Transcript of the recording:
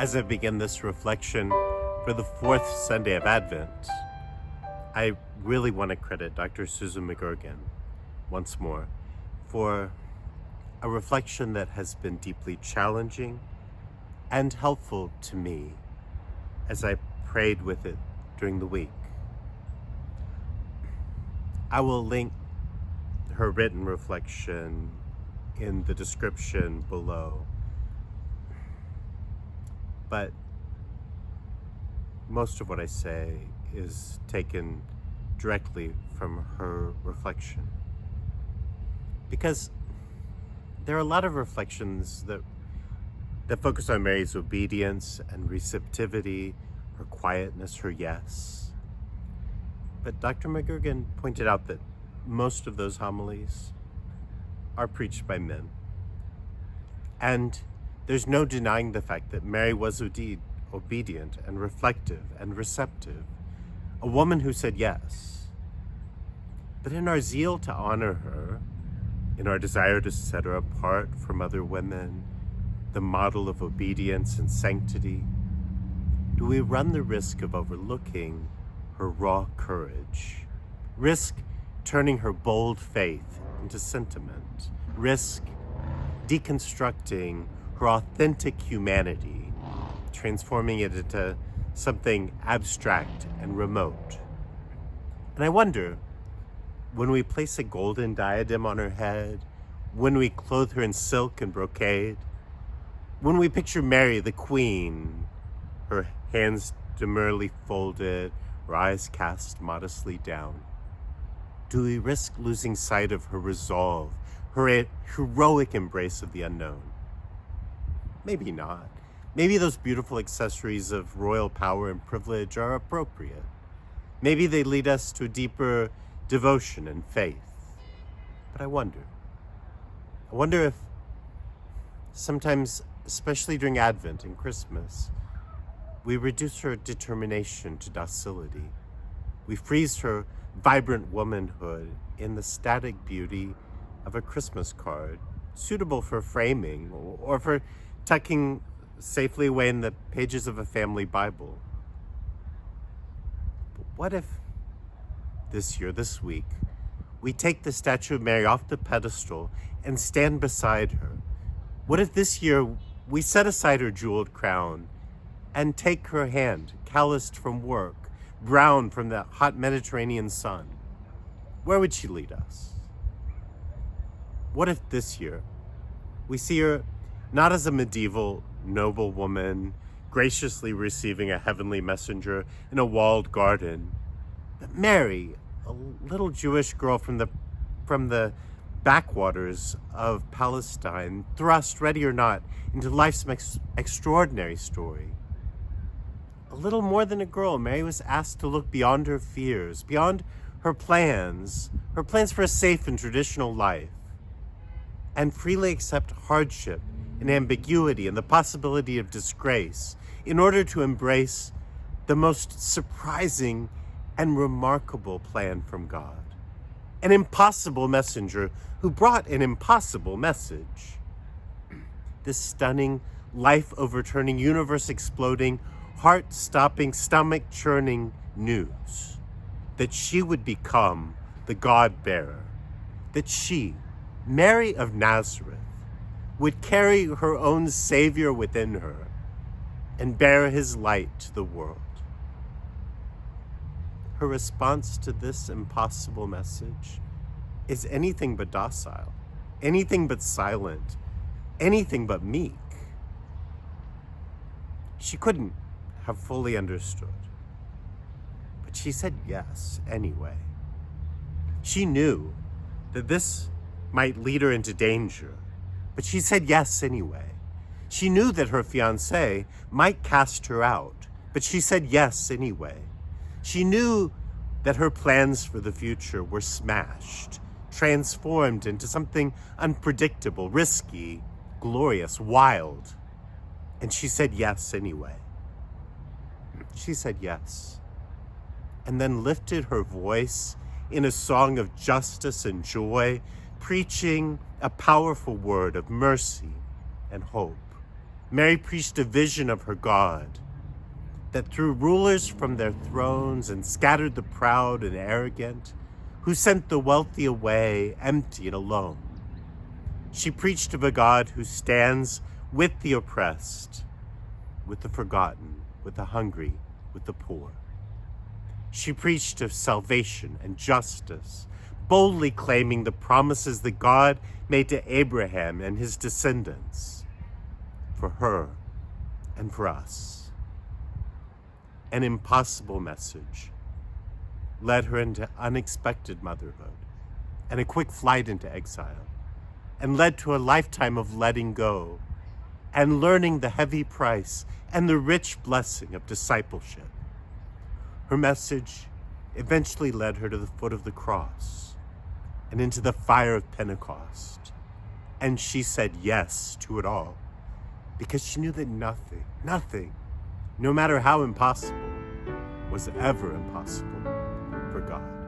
As I begin this reflection for the fourth Sunday of Advent, I really want to credit Dr. Susan McGurgan once more for a reflection that has been deeply challenging and helpful to me as I prayed with it during the week. I will link her written reflection in the description below. But most of what I say is taken directly from her reflection. Because there are a lot of reflections that focus on Mary's obedience and receptivity, her quietness, her yes. But Dr. McGurgan pointed out that most of those homilies are preached by men. And there's no denying the fact that Mary was indeed obedient and reflective and receptive, a woman who said yes. But in our zeal to honor her, in our desire to set her apart from other women, the model of obedience and sanctity, do we run the risk of overlooking her raw courage, risk turning her bold faith into sentiment, risk deconstructing her authentic humanity, transforming it into something abstract and remote? And I wonder, when we place a golden diadem on her head, when we clothe her in silk and brocade, when we picture Mary the Queen, her hands demurely folded, her eyes cast modestly down, do we risk losing sight of her resolve, her heroic embrace of the unknown? Maybe not. Maybe those beautiful accessories of royal power and privilege are appropriate. Maybe they lead us to a deeper devotion and faith. But I wonder if sometimes, especially during Advent and Christmas, we reduce her determination to docility. We freeze her vibrant womanhood in the static beauty of a Christmas card, suitable for framing or for tucking safely away in the pages of a family Bible. But what if this year, this week, we take the statue of Mary off the pedestal and stand beside her? What if this year we set aside her jeweled crown and take her hand, calloused from work, brown from the hot Mediterranean sun? Where would she lead us? What if this year we see her not as a medieval noble woman graciously receiving a heavenly messenger in a walled garden, but Mary, a little Jewish girl from the backwaters of Palestine, thrust, ready or not, into life's extraordinary story? A little more than a girl, Mary was asked to look beyond her fears, beyond her plans for a safe and traditional life, and freely accept hardship and ambiguity and the possibility of disgrace in order to embrace the most surprising and remarkable plan from God. An impossible messenger who brought an impossible message. This stunning, life-overturning, universe-exploding, heart-stopping, stomach-churning news that she would become the God-bearer, that she, Mary of Nazareth, would carry her own Savior within her and bear his light to the world. Her response to this impossible message is anything but docile, anything but silent, anything but meek. She couldn't have fully understood, but she said yes anyway. She knew that this might lead her into danger, but she said yes anyway. She knew that her fiancé might cast her out, but she said yes anyway. She knew that her plans for the future were smashed, transformed into something unpredictable, risky, glorious, wild. And she said yes anyway. She said yes, and then lifted her voice in a song of justice and joy, preaching a powerful word of mercy and hope. Mary preached a vision of her God that threw rulers from their thrones and scattered the proud and arrogant, who sent the wealthy away empty and alone. She preached of a God who stands with the oppressed, with the forgotten, with the hungry, with the poor. She preached of salvation and justice, boldly claiming the promises that God made to Abraham and his descendants, for her and for us. An impossible message led her into unexpected motherhood and a quick flight into exile, and led to a lifetime of letting go and learning the heavy price and the rich blessing of discipleship. Her message eventually led her to the foot of the cross and into the fire of Pentecost. And she said yes to it all because she knew that nothing, no matter how impossible, was ever impossible for God.